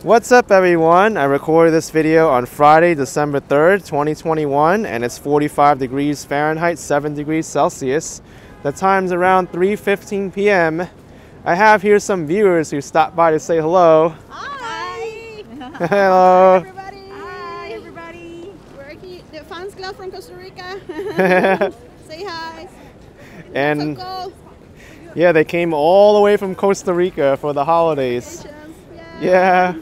What's up, everyone? I recorded this video on Friday, December 3rd, 2021, and it's 45 degrees Fahrenheit, 7 degrees Celsius. The time's around 3:15 p.m. I have here some viewers who stopped by to say hello. Hi! Hello! Hi, everybody! Hi, everybody! We're here, the fans club from Costa Rica. Say hi! And so cold. yeah, they came all the way from Costa Rica for the holidays. Yeah.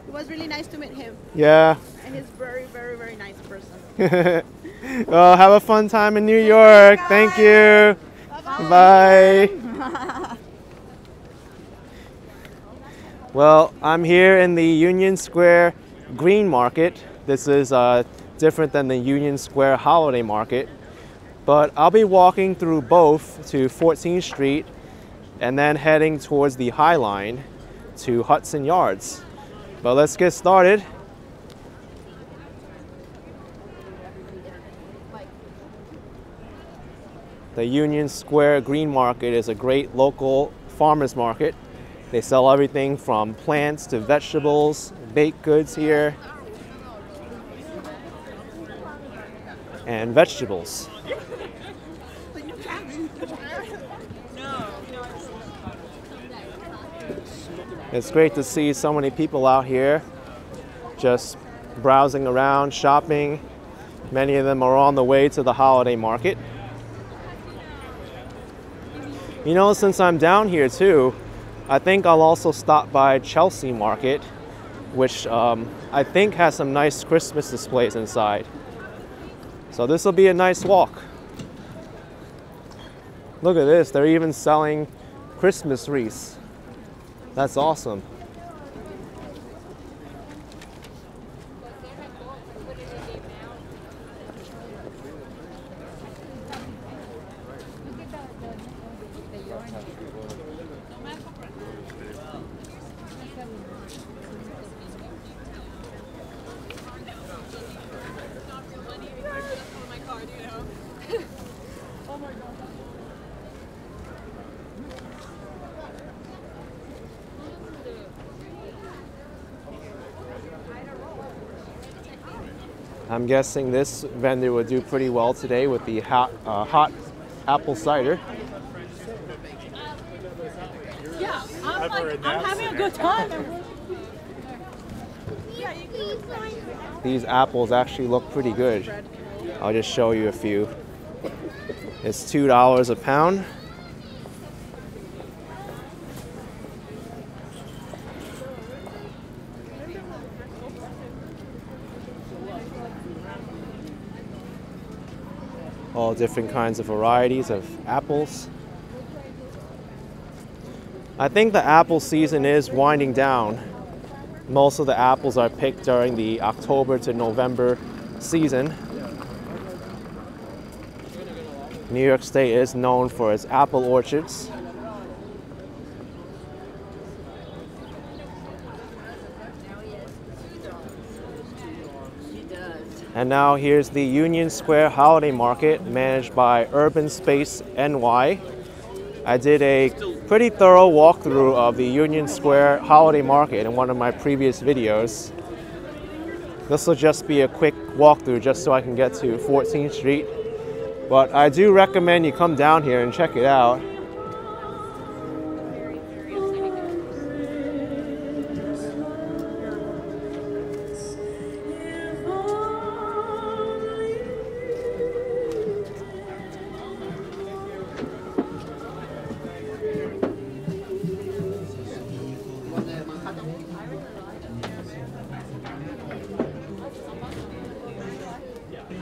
It was really nice to meet him. Yeah. And he's very, very, very nice person. Well, have a fun time in New York. Thank you. Bye. Bye. Well, I'm here in the Union Square Green Market. This is different than the Union Square Holiday Market. But I'll be walking through both to 14th Street and then heading towards the High Line to Hudson Yards. But let's get started. The Union Square Green Market is a great local farmers market. They sell everything from plants to vegetables, baked goods here, and vegetables. It's great to see so many people out here just browsing around, shopping. Many of them are on the way to the holiday market. You know, since I'm down here too, I think I'll also stop by Chelsea Market, which I think has some nice Christmas displays inside. So this will be a nice walk. Look at this, they're even selling Christmas wreaths. That's awesome. I'm guessing this vendor would do pretty well today with the hot apple cider. Yeah, I'm having a good time. These apples actually look pretty good. I'll just show you a few. It's $2 a pound. All different kinds of varieties of apples. I think the apple season is winding down. Most of the apples are picked during the October to November season. New York State is known for its apple orchards. And now here's the Union Square Holiday Market managed by Urban Space NY. I did a pretty thorough walkthrough of the Union Square Holiday Market in one of my previous videos. This will just be a quick walkthrough just so I can get to 14th Street. But I do recommend you come down here and check it out.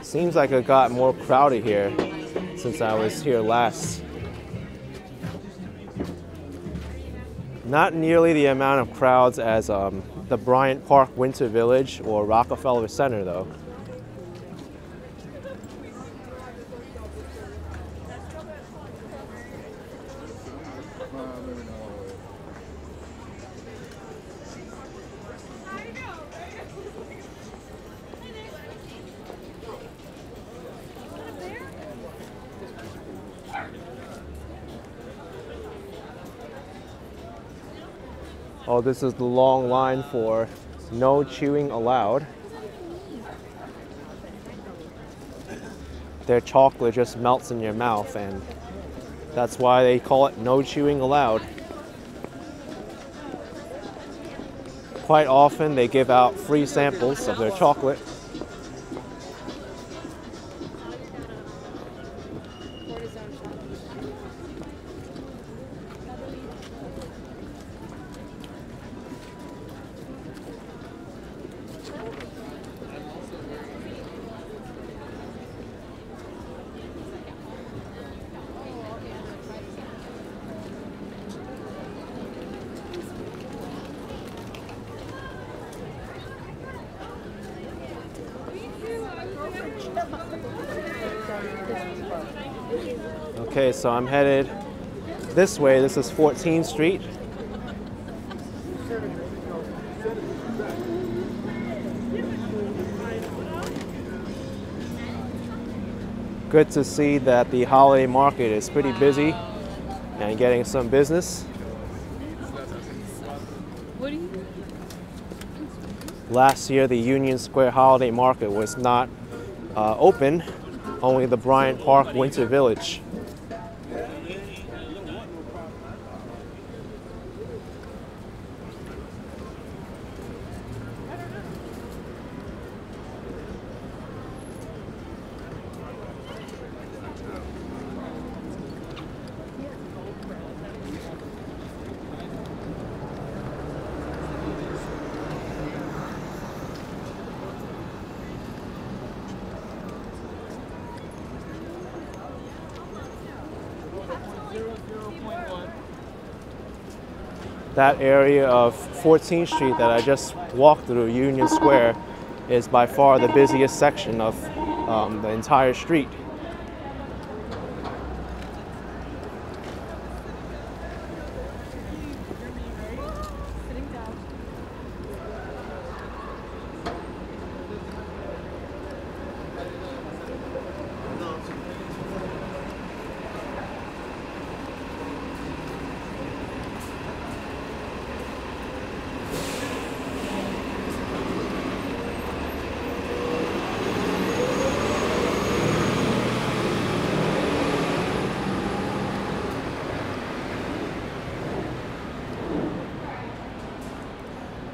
Seems like it got more crowded here since I was here last. Not nearly the amount of crowds as the Bryant Park Winter Village or Rockefeller Center though. Oh, this is the long line for no chewing allowed. Their chocolate just melts in your mouth, and that's why they call it no chewing allowed. Quite often they give out free samples of their chocolate. Okay, so I'm headed this way. This is 14th Street. Good to see that the holiday market is pretty busy and getting some business. Last year, the Union Square Holiday Market was not open, only the Bryant Park Winter Village. That area of 14th Street that I just walked through, Union Square, is by far the busiest section of the entire street.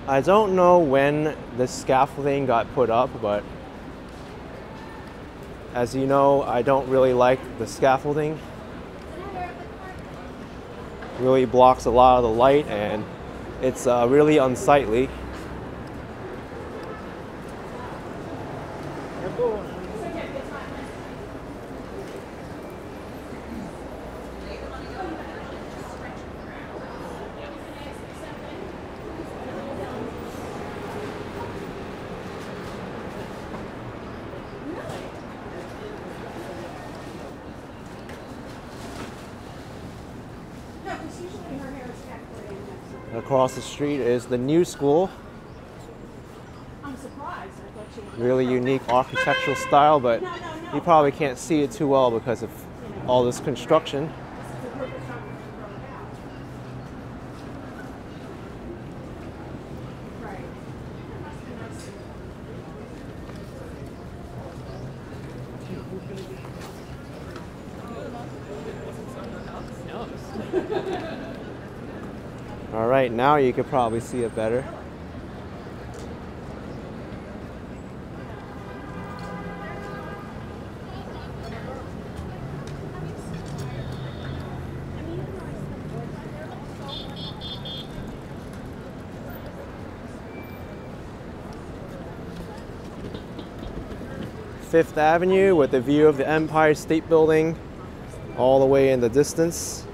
I don't know when the scaffolding got put up, but as you know, I don't really like the scaffolding. It really blocks a lot of the light and it's really unsightly. Across the street is the new school. Really unique architectural style, but you probably can't see it too well because of all this construction. All right, now you could probably see it better. Fifth Avenue with the view of the Empire State Building all the way in the distance.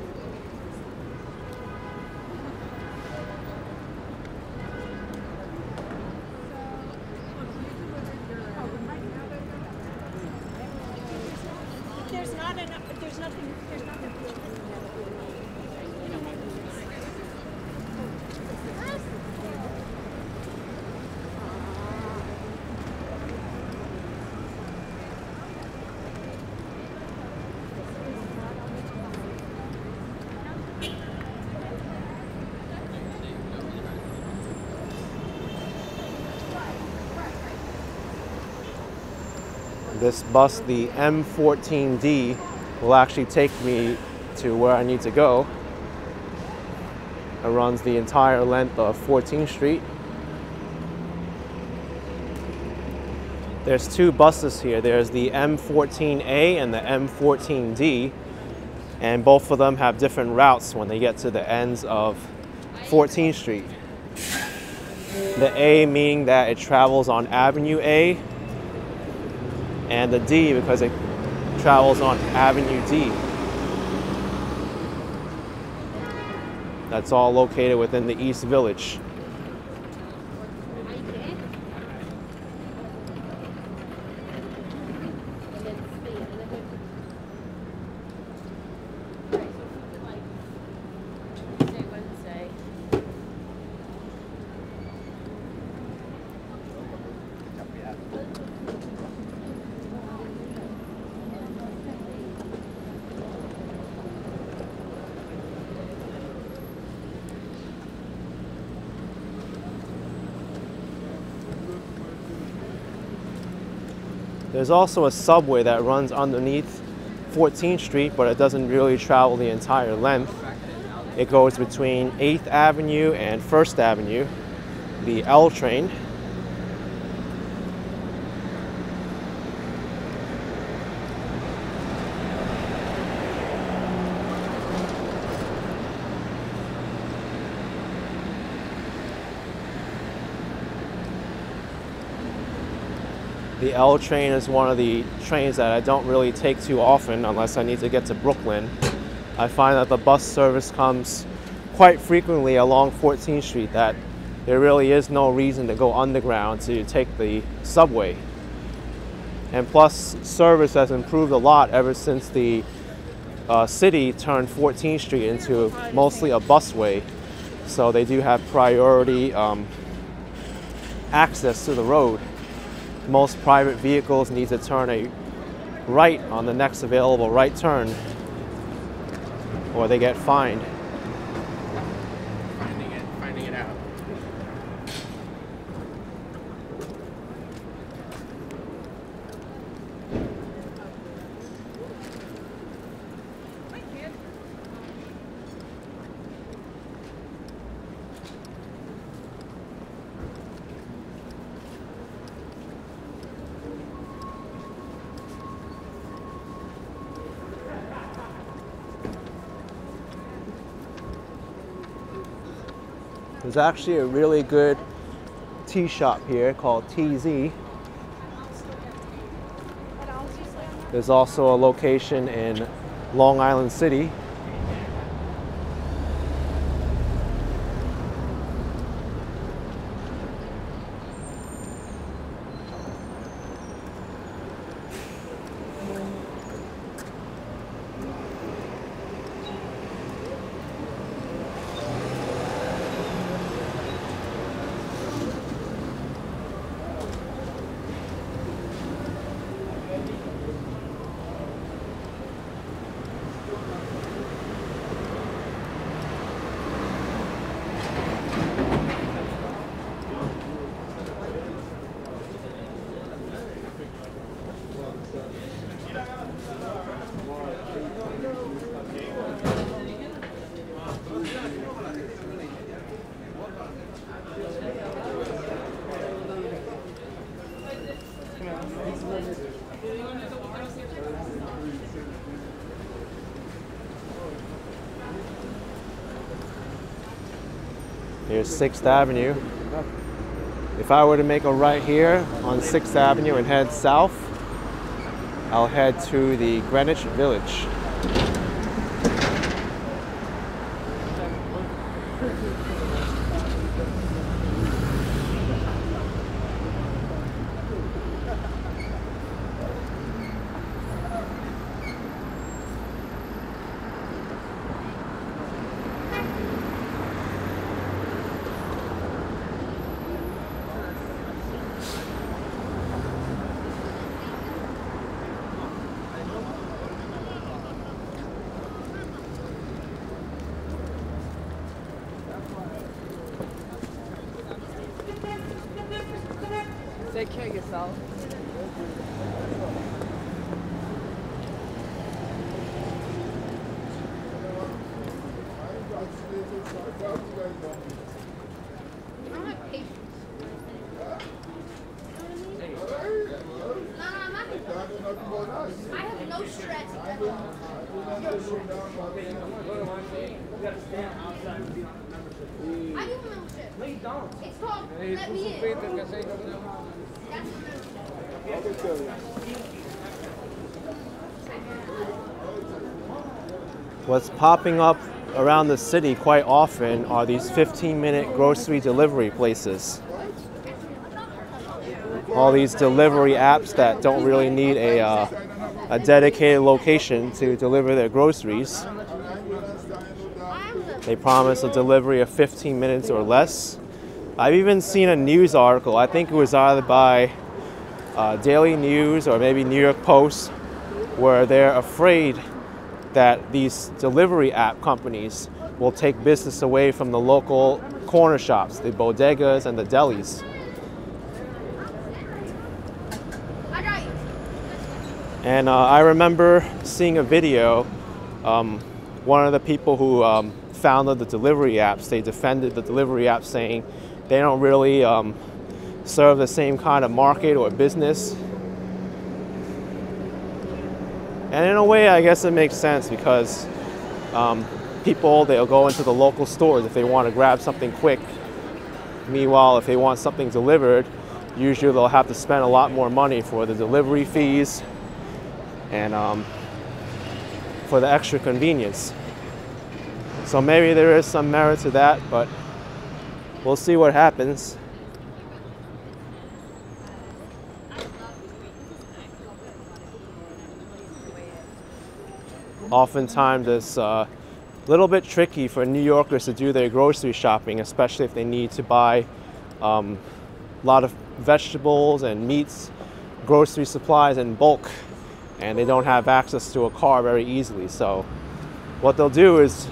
This bus, the M14D, will actually take me to where I need to go. It runs the entire length of 14th Street. There's two buses here. There's the M14A and the M14D, and both of them have different routes when they get to the ends of 14th Street. The A meaning that it travels on Avenue A, and the D because it travels on Avenue D. That's all located within the East Village. There's also a subway that runs underneath 14th Street, but it doesn't really travel the entire length. It goes between 8th Avenue and 1st Avenue, the L train. The L train is one of the trains that I don't really take too often unless I need to get to Brooklyn. I find that the bus service comes quite frequently along 14th Street, that there really is no reason to go underground to take the subway. And plus, service has improved a lot ever since the city turned 14th Street into mostly a busway. So they do have priority access to the road. Most private vehicles need to turn a right on the next available right turn, or they get fined. Finding it out. There's actually a really good tea shop here called TZ. There's also a location in Long Island City. Here's 6th Avenue. If I were to make a right here on 6th Avenue and head south, I'll head to the Greenwich Village. Take care of yourself. don't have patience. I have no stress at all. I do a membership. No, you don't. It's called Let Me In. That's a membership. What's popping up around the city quite often are these 15-minute grocery delivery places. All these delivery apps that don't really need a dedicated location to deliver their groceries. They promise a delivery of 15 minutes or less. I've even seen a news article, I think it was either by Daily News or maybe New York Post, where they're afraid that these delivery app companies will take business away from the local corner shops, the bodegas and the delis. And I remember seeing a video, one of the people who founded the delivery apps, they defended the delivery apps saying they don't really serve the same kind of market or business. And in a way, I guess it makes sense because people, they'll go into the local stores if they want to grab something quick. Meanwhile, if they want something delivered, usually they'll have to spend a lot more money for the delivery fees and for the extra convenience. So maybe there is some merit to that, but we'll see what happens. Oftentimes it's a little bit tricky for New Yorkers to do their grocery shopping, especially if they need to buy a lot of vegetables and meats, grocery supplies in bulk, and they don't have access to a car very easily. So what they'll do is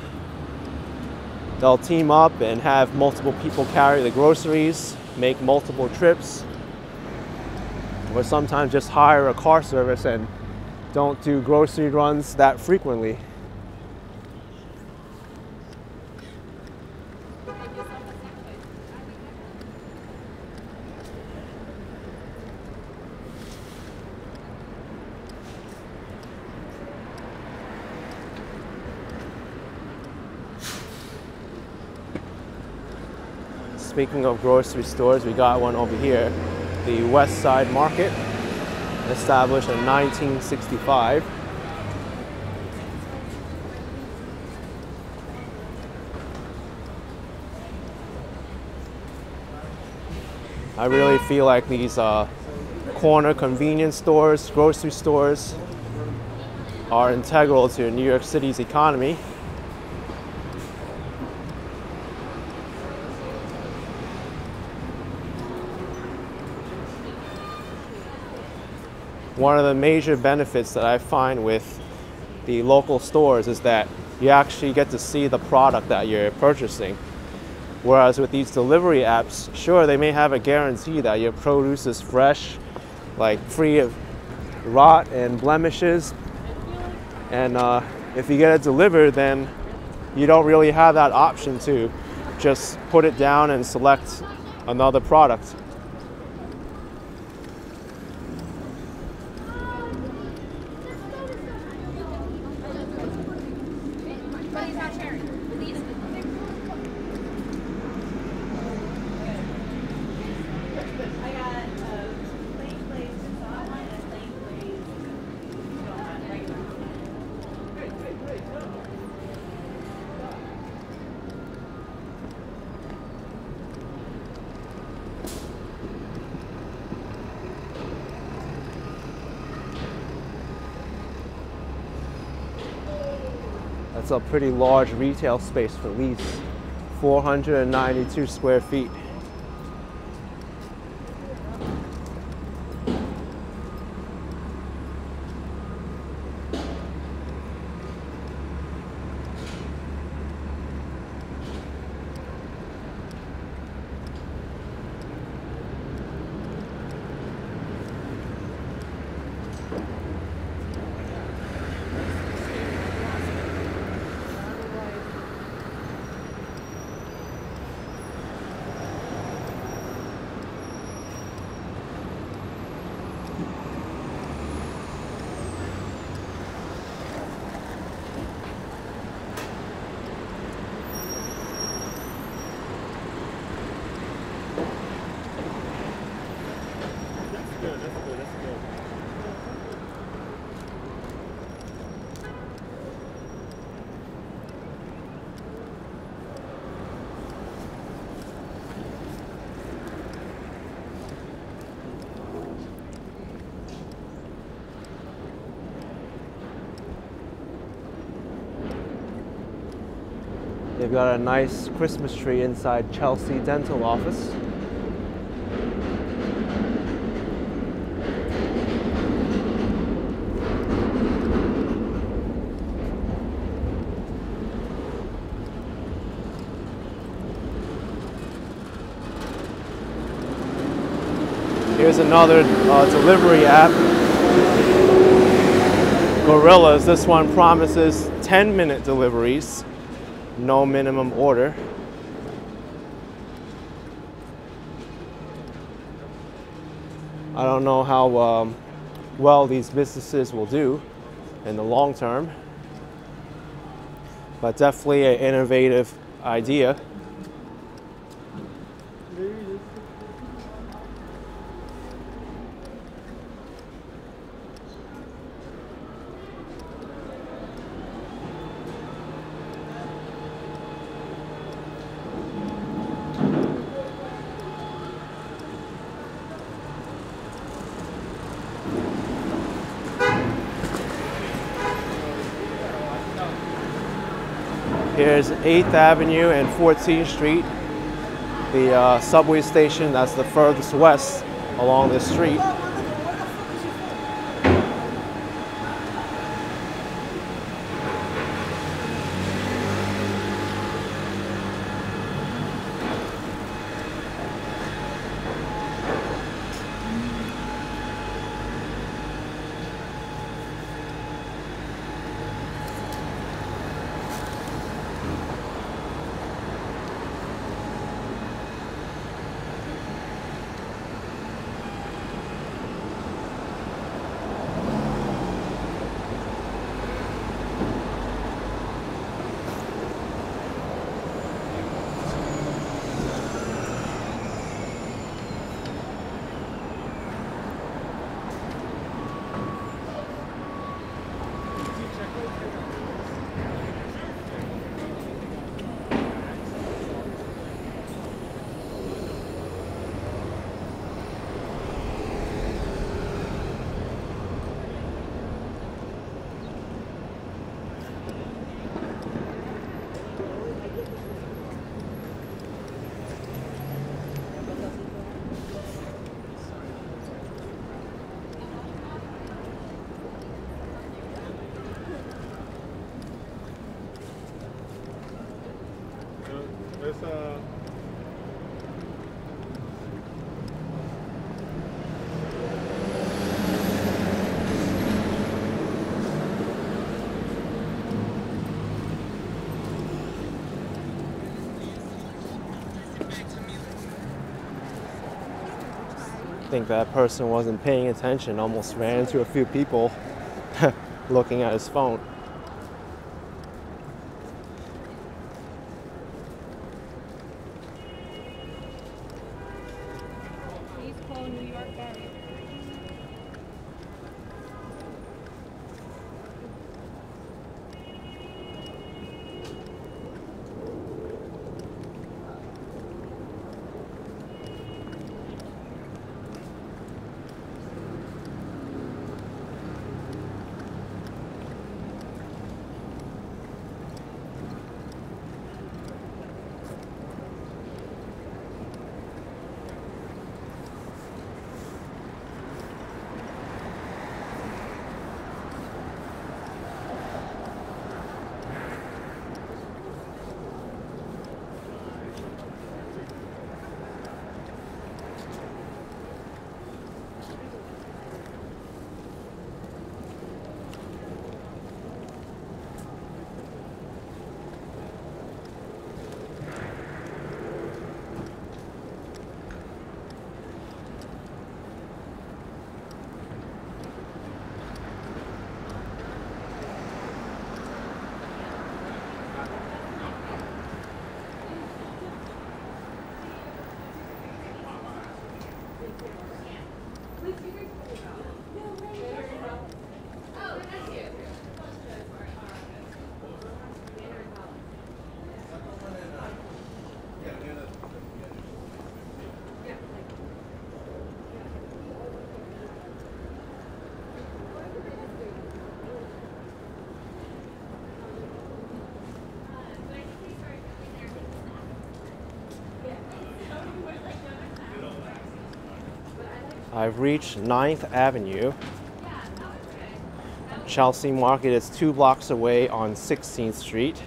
they'll team up and have multiple people carry the groceries, make multiple trips, or sometimes just hire a car service and don't do grocery runs that frequently. Speaking of grocery stores, we got one over here, the West Side Market, established in 1965. I really feel like these corner convenience stores, grocery stores, are integral to New York City's economy. One of the major benefits that I find with the local stores is that you actually get to see the product that you're purchasing. Whereas with these delivery apps, sure, they may have a guarantee that your produce is fresh, like free of rot and blemishes. And if you get it delivered, then you don't really have that option to just put it down and select another product. That's a pretty large retail space for lease, 492 square feet. They've got a nice Christmas tree inside Chelsea Dental Office. Here's another delivery app, Gorillas. This one promises 10-minute deliveries, no minimum order. I don't know how well these businesses will do in the long term, but definitely an innovative idea. Here's 8th Avenue and 14th Street, the subway station that's the furthest west along this street. I think that person wasn't paying attention, almost ran into a few people looking at his phone. Please call New York back. I've reached 9th Avenue. Chelsea Market is 2 blocks away on 16th Street.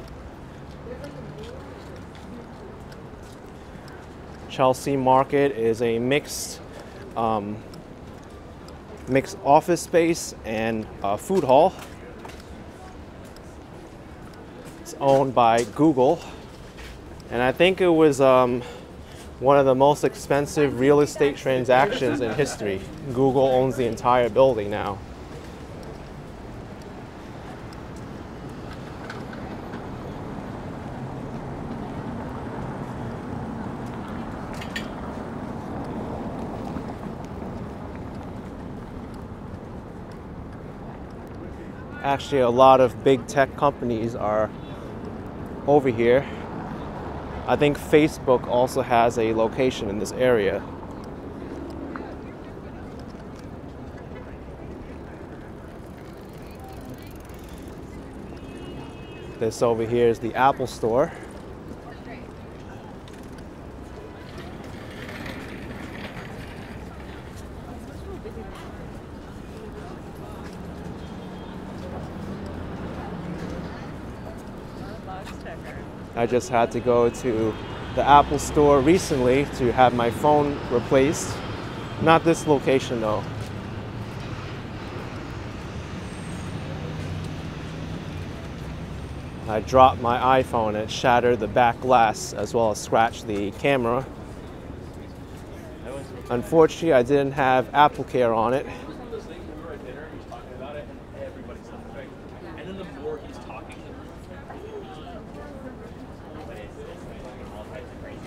Chelsea Market is a mixed office space and food hall. It's owned by Google, and I think it was one of the most expensive real estate transactions in history. Google owns the entire building now. Actually, a lot of big tech companies are over here. I think Facebook also has a location in this area. This over here is the Apple Store. I just had to go to the Apple Store recently to have my phone replaced. Not this location though. I dropped my iPhone and it shattered the back glass as well as scratched the camera. Unfortunately, I didn't have Apple Care on it.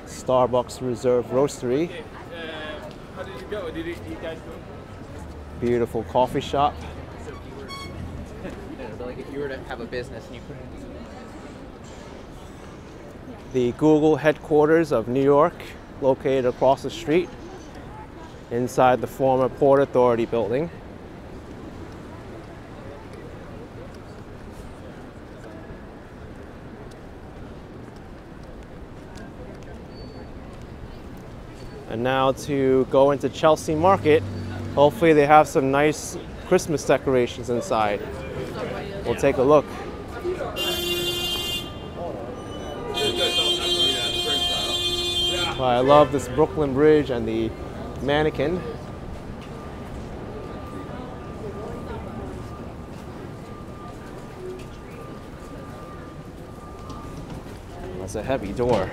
Starbucks Reserve Roastery. How did you go? Did you guys go? Beautiful coffee shop. So like if you were to have a business and you put it The Google headquarters of New York, located across the street, inside the former Port Authority building. And now to go into Chelsea Market. Hopefully they have some nice Christmas decorations inside. We'll take a look. Well, I love this Brooklyn Bridge and the mannequin. That's a heavy door.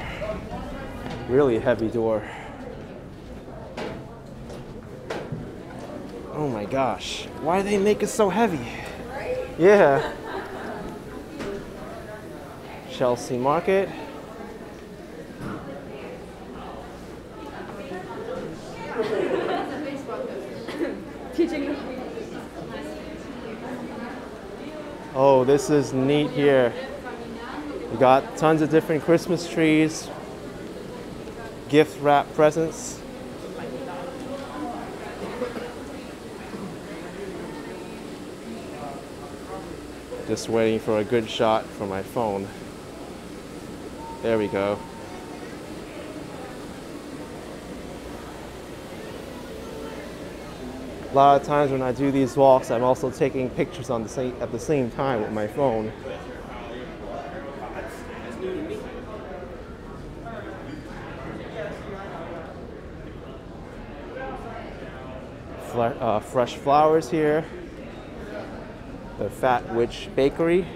Really heavy door. Oh my gosh, why do they make it so heavy? Yeah. Chelsea Market. Oh, this is neat here. We got tons of different Christmas trees, gift wrap presents. Just waiting for a good shot for my phone. There we go. A lot of times when I do these walks, I'm also taking pictures at the same time with my phone. Fresh flowers here. The Fat Witch Bakery.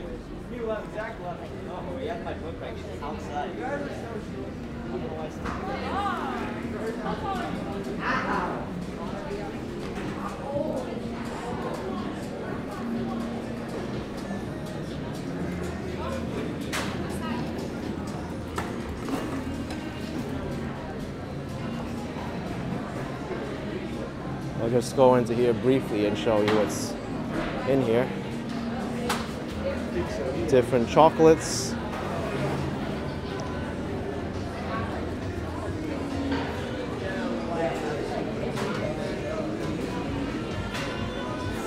I'll just go into here briefly and show you what's in here. Different chocolates.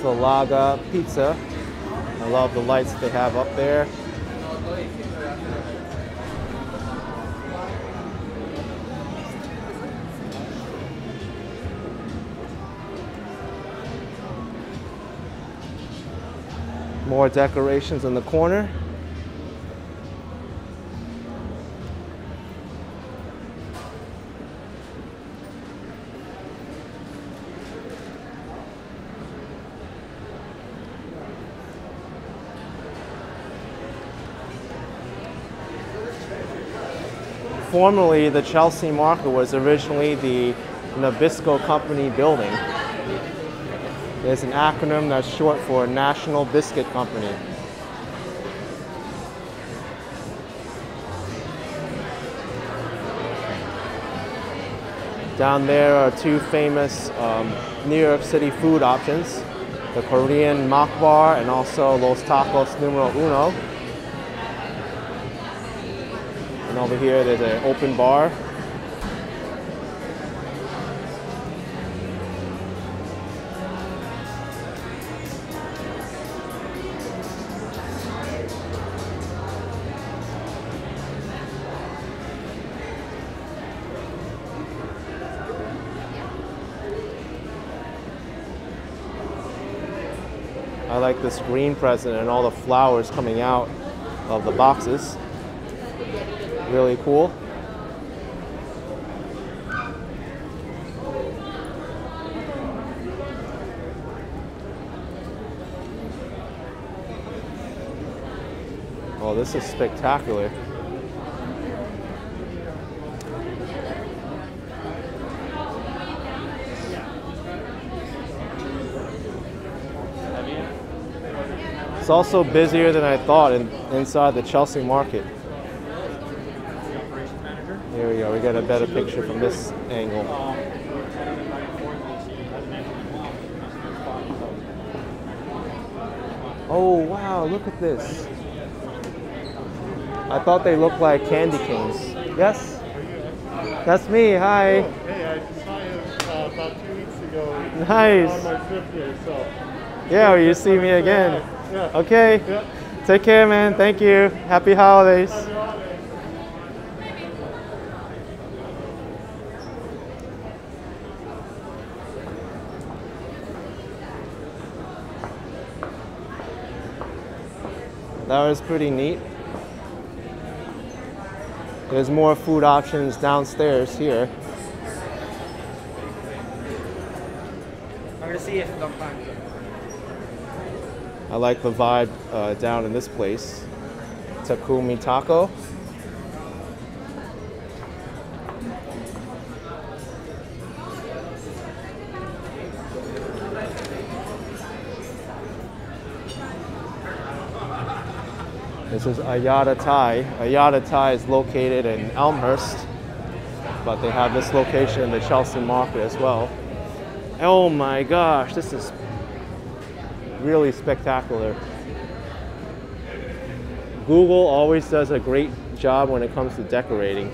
Salaga pizza. I love the lights they have up there. More decorations in the corner. Formerly, the Chelsea Market was originally the Nabisco Company building. It's an acronym that's short for National Biscuit Company. Down there are two famous New York City food options, the Korean Mak Bar and also Los Tacos Numero Uno. And over here, there's an open bar. I like this green present and all the flowers coming out of the boxes. Really cool. Oh, this is spectacular. It's also busier than I thought inside the Chelsea Market. Here we go, we get a better picture from this angle. Oh wow, look at this. I thought they looked like candy canes. Yes? That's me, hi. Hey, I just saw you about 2 weeks ago. Nice. On my trip here, so. Yeah, well, you see me again. Yeah. Okay. Yeah. Take care, man. Thank you. Happy holidays. That was pretty neat. There's more food options downstairs here. I'm gonna see if they'll find it. I like the vibe down in this place. Takumi Taco. This is Ayada Thai. Ayada Thai is located in Elmhurst, but they have this location in the Chelsea Market as well. Oh my gosh, this is really spectacular. Google always does a great job when it comes to decorating,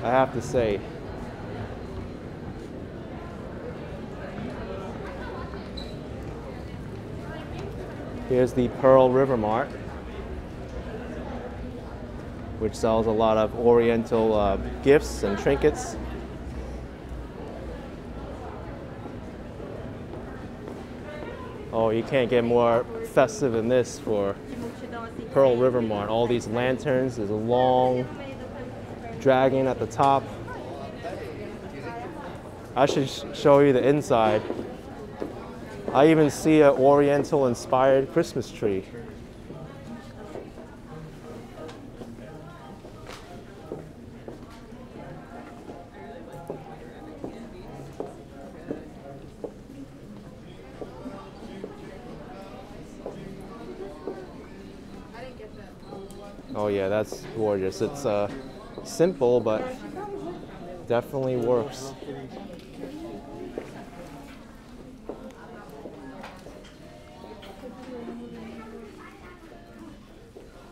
I have to say. Here's the Pearl River Mart, which sells a lot of Oriental gifts and trinkets. Oh, you can't get more festive than this for Pearl River Mart. All these lanterns, there's a long dragon at the top. I should show you the inside. I even see an Oriental inspired Christmas tree. Oh yeah, that's gorgeous. It's simple, but definitely works.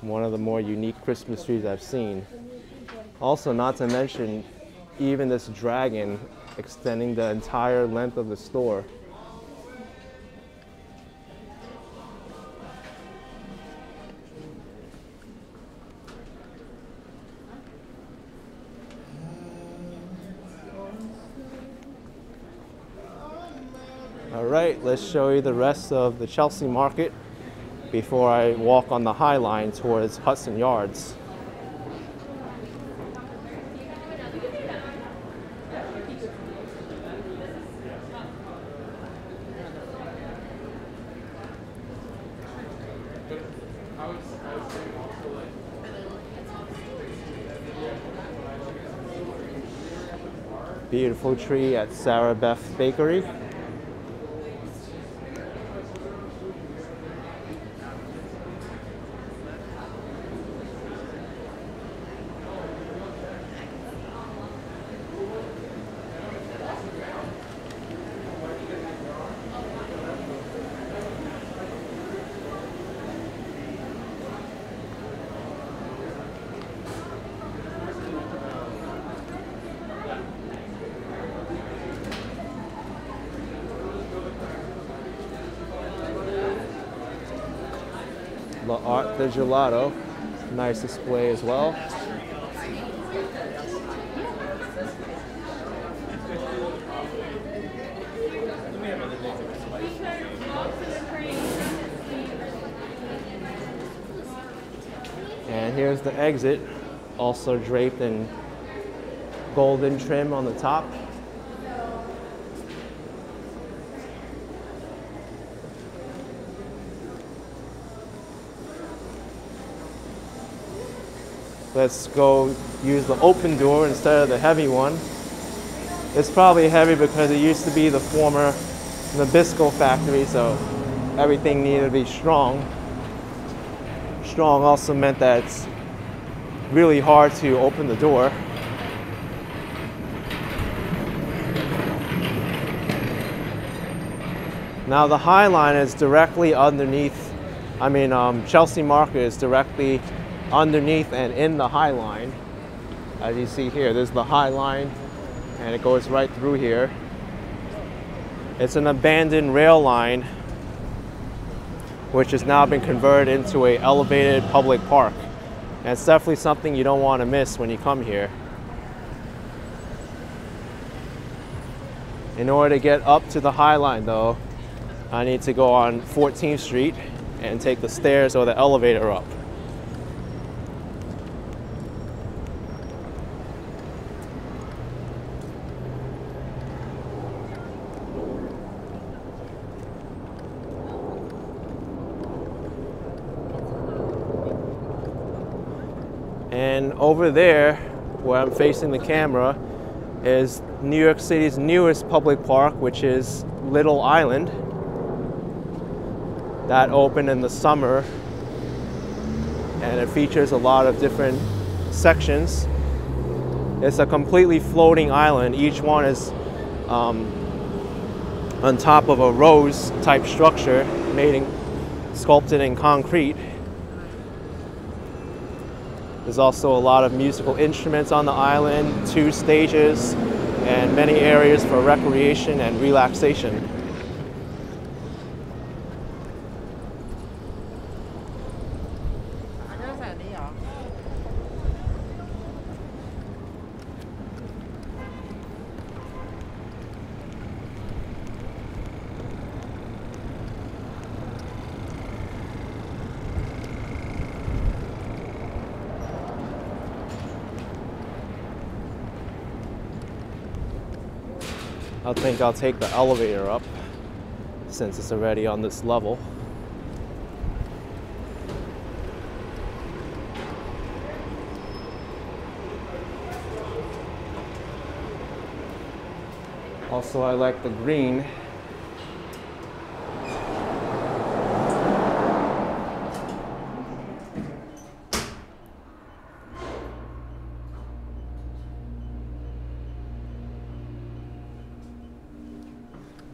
One of the more unique Christmas trees I've seen. Also, not to mention, even this dragon extending the entire length of the store. All right, let's show you the rest of the Chelsea Market. before I walk on the High Line towards Hudson Yards. Beautiful tree at Sarah Beth Bakery. L'Art de Gelato, nice display as well. And here's the exit, also draped in golden trim on the top. Let's go use the open door instead of the heavy one. It's probably heavy because it used to be the former Nabisco factory, so everything needed to be strong. Strong also meant that it's really hard to open the door. Now the High Line is directly underneath, Chelsea Market is directly underneath and in the High Line. As you see here, there's the High Line and it goes right through here. It's an abandoned rail line which has now been converted into an elevated public park. And it's definitely something you don't want to miss when you come here. In order to get up to the High Line though, I need to go on 14th Street and take the stairs or the elevator up. And over there, where I'm facing the camera, is New York City's newest public park, which is Little Island. That opened in the summer, and it features a lot of different sections. It's a completely floating island. Each one is on top of a rose type structure sculpted in concrete. There's also a lot of musical instruments on the island, 2 stages, and many areas for recreation and relaxation. I think I'll take the elevator up since it's already on this level. Also, I like the green.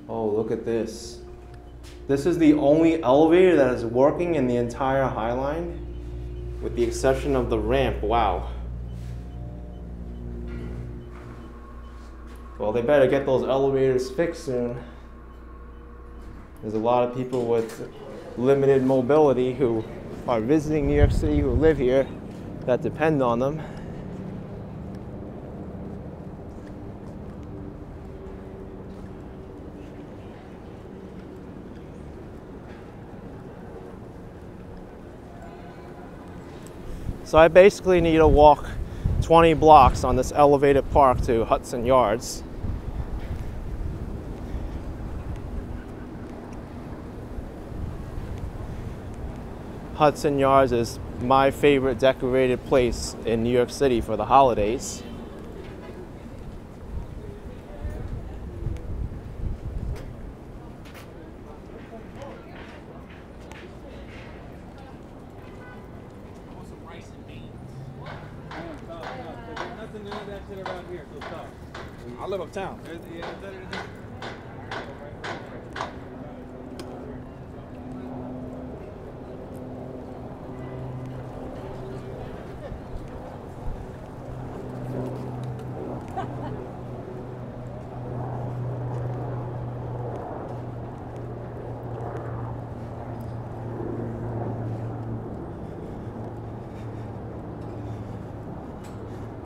Oh, look at this. This is the only elevator that is working in the entire High Line, with the exception of the ramp. Wow. Well, they better get those elevators fixed soon. There's a lot of people with limited mobility who are visiting New York City, who live here, that depend on them. So I basically need to walk 20 blocks on this elevated park to Hudson Yards. Hudson Yards is my favorite decorated place in New York City for the holidays. I live uptown.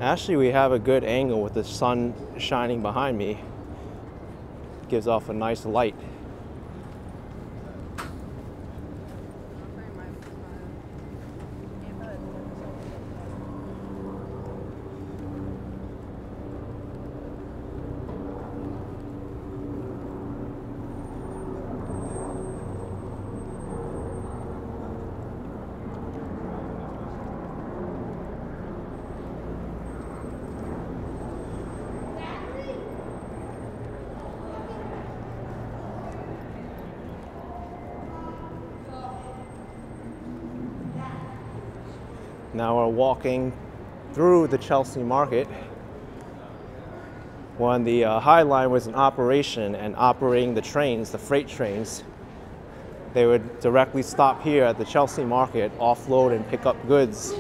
Actually, we have a good angle with the sun shining behind me. Gives off a nice light. Now we're walking through the Chelsea Market. When the High Line was in operation and operating the trains, the freight trains, they would directly stop here at the Chelsea Market, offload and pick up goods.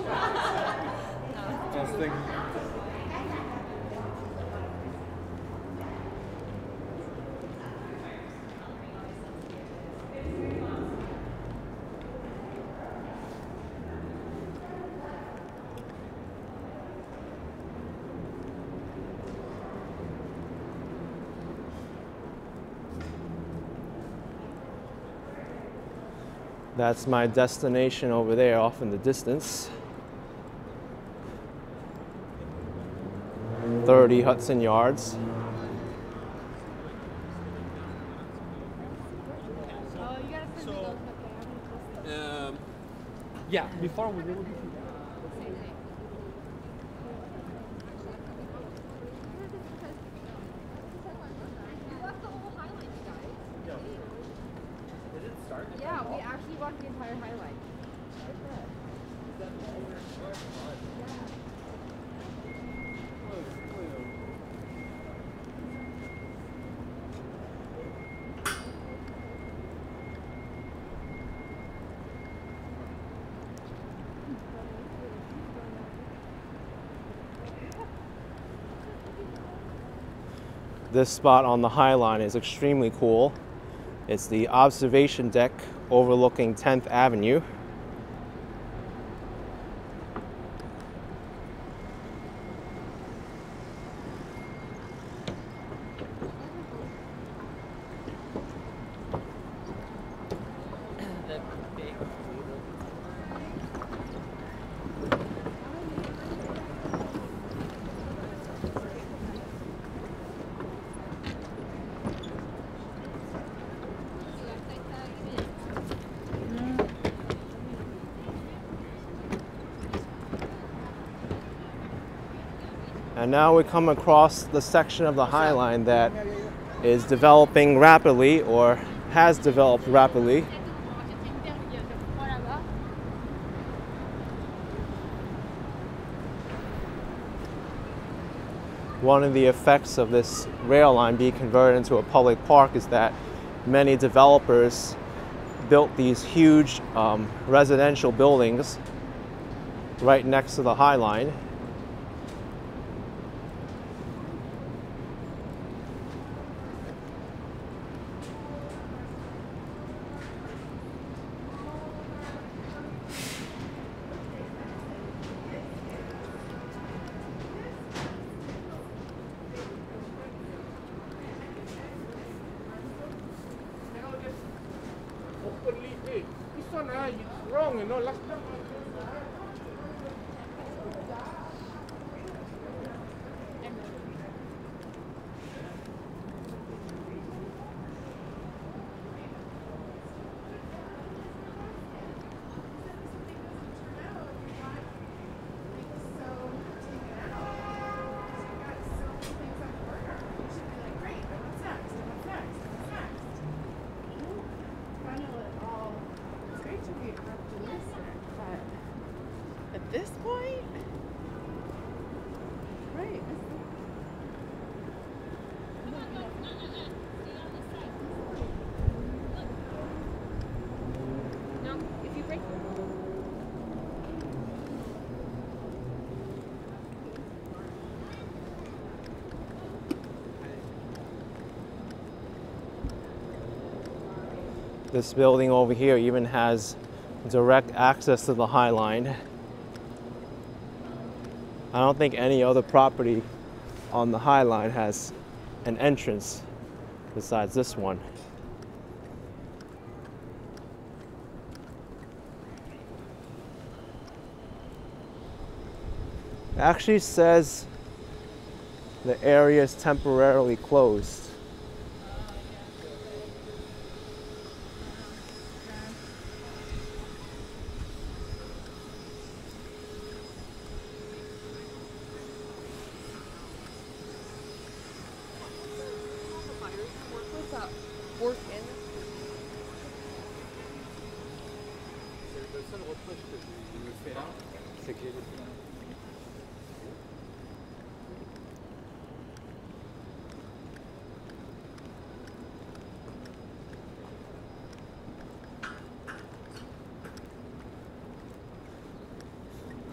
That's my destination over there off in the distance. 30 Hudson Yards. Yeah, before we Yeah, we actually walked the entire highlight. This spot on the High Line is extremely cool. It's the observation deck overlooking 10th Avenue. And now we come across the section of the High Line that is developing rapidly or has developed rapidly. One of the effects of this rail line being converted into a public park is that many developers built these huge residential buildings right next to the High Line. This building over here even has direct access to the High Line. I don't think any other property on the High Line has an entrance besides this one. It actually says the area is temporarily closed.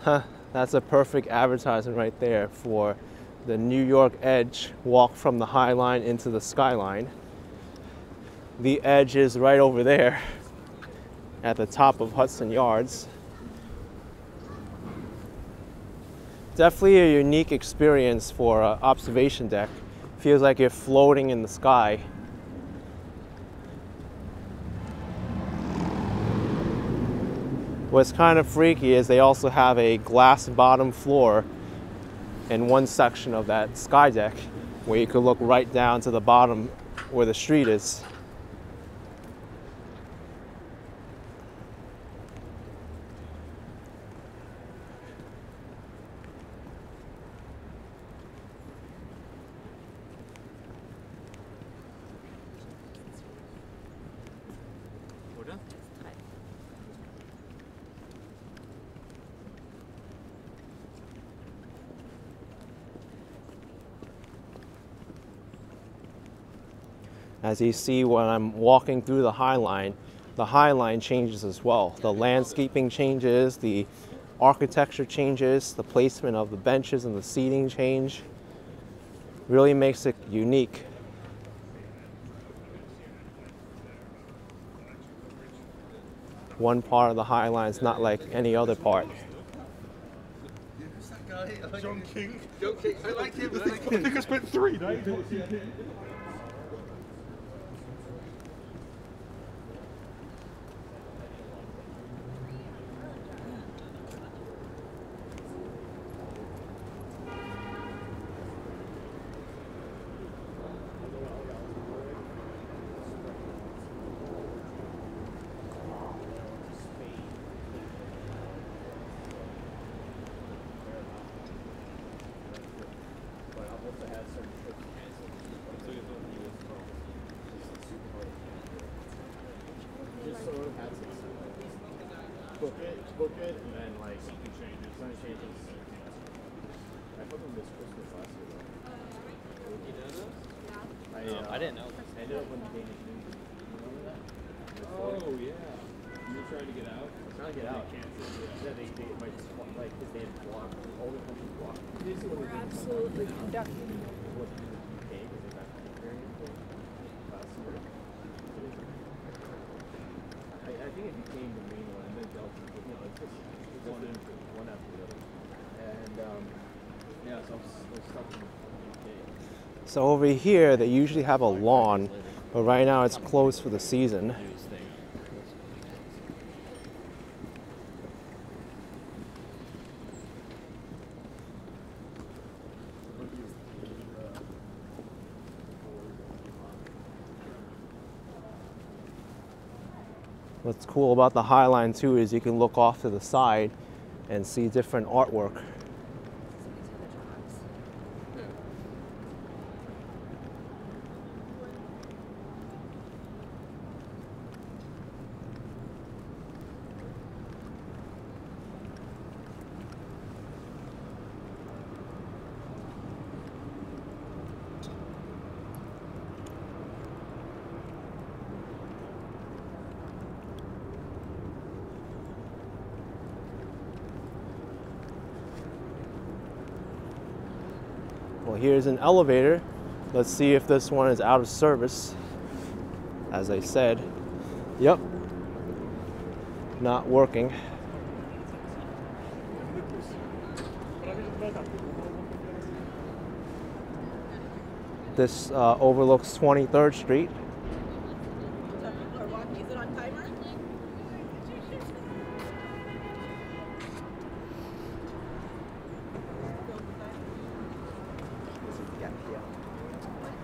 Huh, that's a perfect advertisement right there for the New York Edge walk from the High Line into the Skyline. The Edge is right over there at the top of Hudson Yards. Definitely a unique experience for an observation deck. Feels like you're floating in the sky. What's kind of freaky is they also have a glass bottom floor in one section of that sky deck where you could look right down to the bottom where the street is. As you see when I'm walking through the High Line changes as well. The landscaping changes, the architecture changes, the placement of the benches and the seating change. Really makes it unique. One part of the High Line is not like any other part. John King. John King. I like him. I think I spent 3 days. Book it, and then like some changes. I fucking missed Christmas last year though. You know this? Yeah. I didn't know. I ended up on the Danish news. You remember that? Oh yeah. You were trying to get out? I was trying to get out. Yeah, they might just like because they had blocked all the countries blocked. We're absolutely conducting. What the UK because they got variant last year. I think it became the main one, and then Delta. You know, it's just one after the other. And yeah, so I was stuck in the UK. So over here, they usually have a lawn, but right now it's closed for the season. What's cool about the High Line too is you can look off to the side and see different artwork. Well, here's an elevator. Let's see if this one is out of service. As I said, Yep. Not working. This overlooks 23rd Street. People are walking. Is it on timer?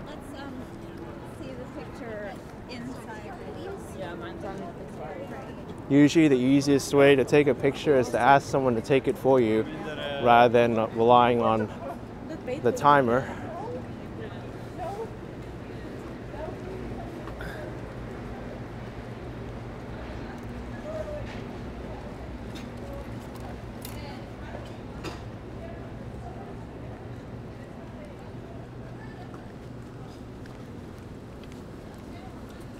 Let's see the picture inside these. Yeah, mine's on the side. Usually the easiest way to take a picture is to ask someone to take it for you rather than relying on the timer.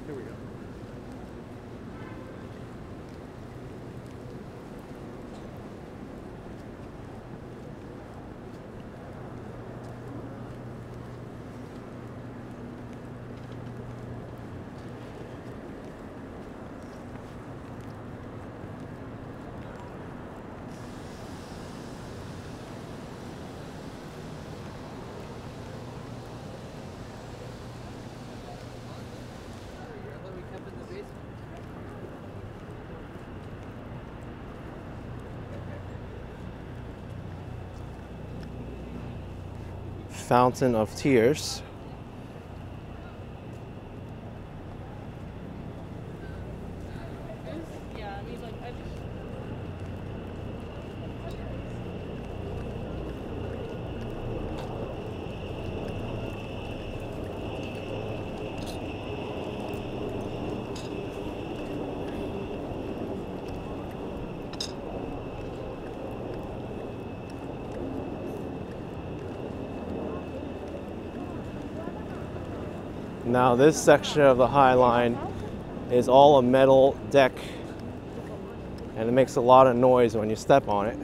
Here we go. Fountain of Tears. Yeah, I mean, like, I just. Now this section of the High Line is all a metal deck, and it makes a lot of noise when you step on it.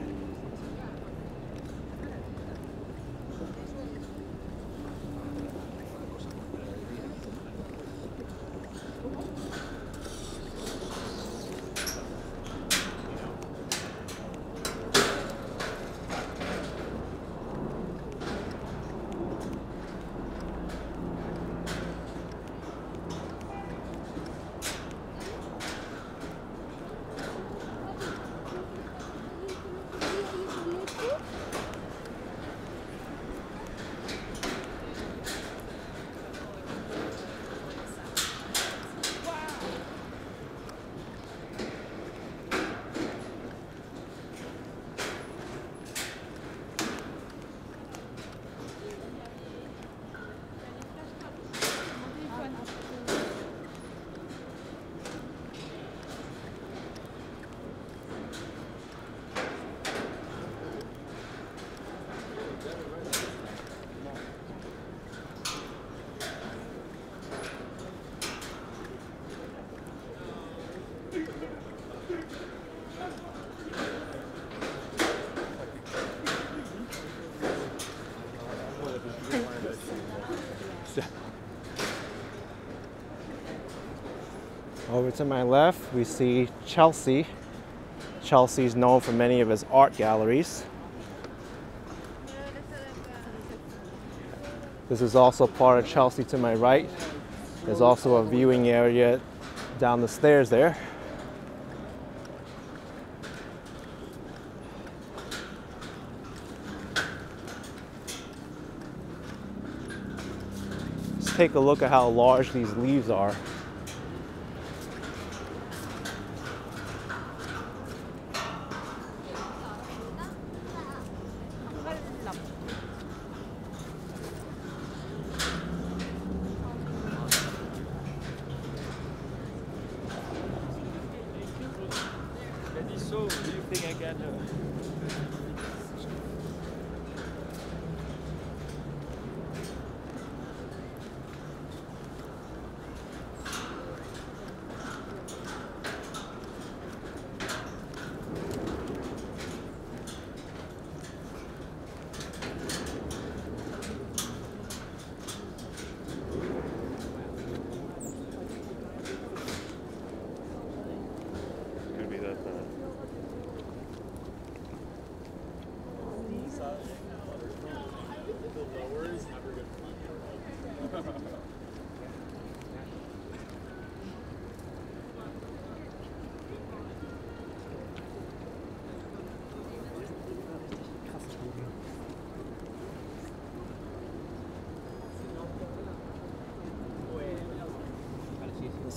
Over to my left, we see Chelsea. Chelsea is known for many of his art galleries. This is also part of Chelsea to my right. There's also a viewing area down the stairs there. Let's take a look at how large these leaves are. So, do you think I can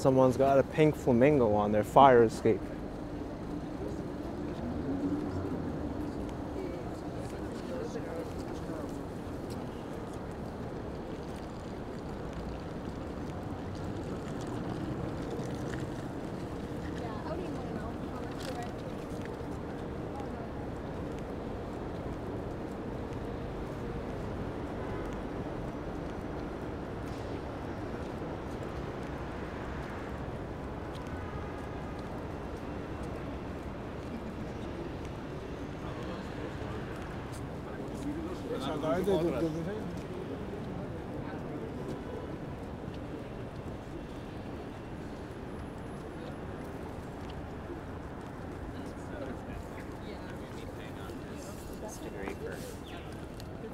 Someone's got a pink flamingo on their fire escape. It's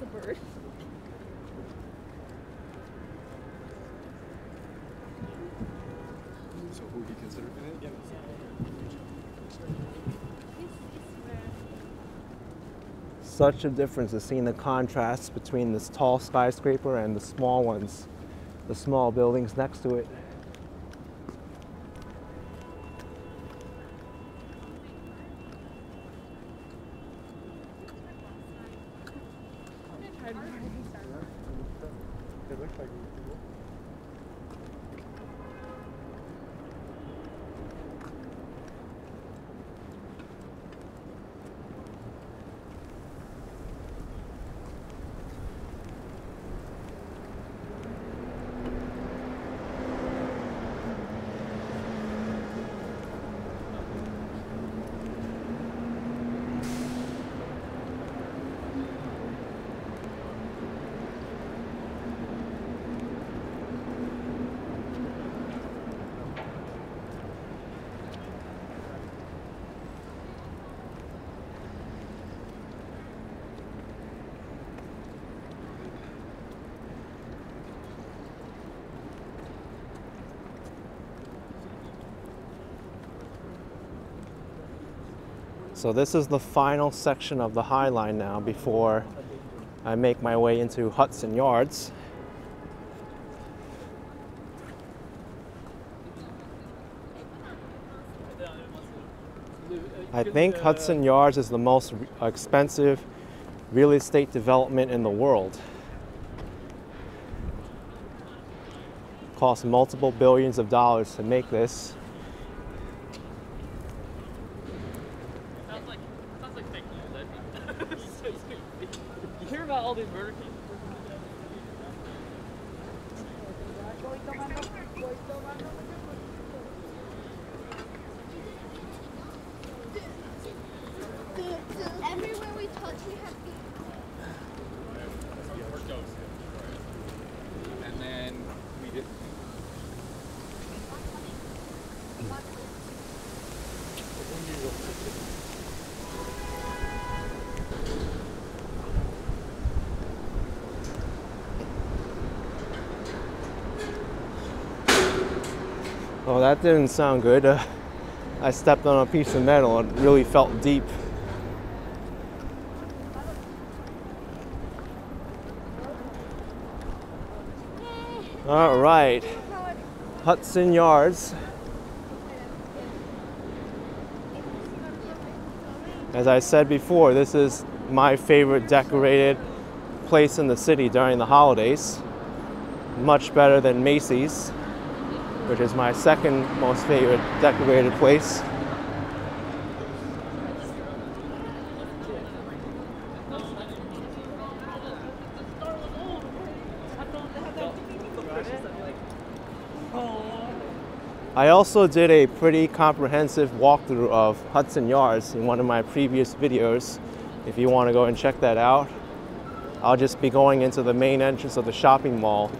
a bird. So who he considered in it? Such a difference is seeing the contrast between this tall skyscraper and the small ones, the small buildings next to it. It looked like So this is the final section of the High Line now before I make my way into Hudson Yards. I think Hudson Yards is the most expensive real estate development in the world. Cost multiple billions of dollars to make this. Sounds like fake news. You hear about all these murder cases? Everywhere we touch, we have And then we just. Oh, that didn't sound good. I stepped on a piece of metal and it really felt deep. All right, Hudson Yards. As I said before, this is my favorite decorated place in the city during the holidays. Much better than Macy's, which is my second most favorite decorated place. I also did a pretty comprehensive walkthrough of Hudson Yards in one of my previous videos. If you want to go and check that out, I'll just be going into the main entrance of the shopping mall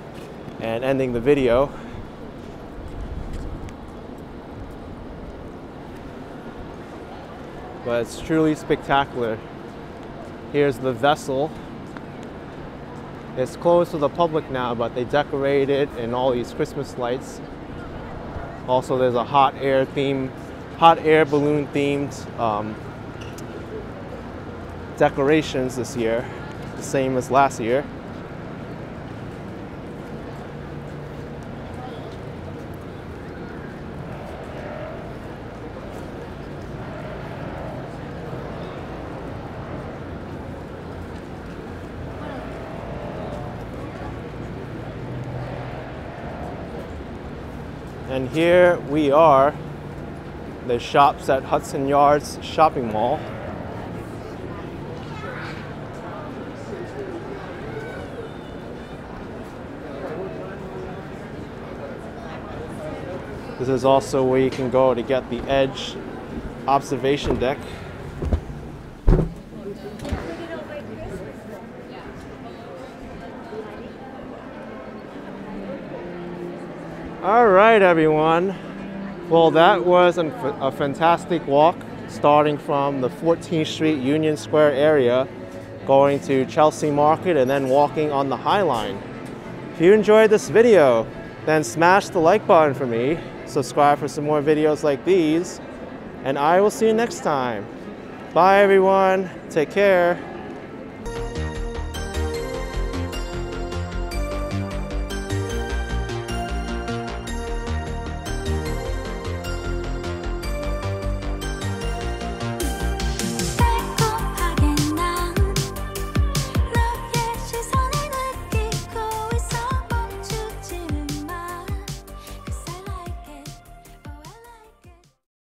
and ending the video. But it's truly spectacular. Here's the vessel. It's closed to the public now, but they decorate it in all these Christmas lights. Also, there's a hot air balloon themed decorations this year, the same as last year. And here we are, the shops at Hudson Yards Shopping Mall. This is also where you can go to get the Edge observation deck. All right, everyone. Well, that was a fantastic walk, starting from the 14th Street Union Square area, going to Chelsea Market, and then walking on the High Line. If you enjoyed this video, then smash the like button for me, subscribe for some more videos like these, and I will see you next time. Bye, everyone. Take care.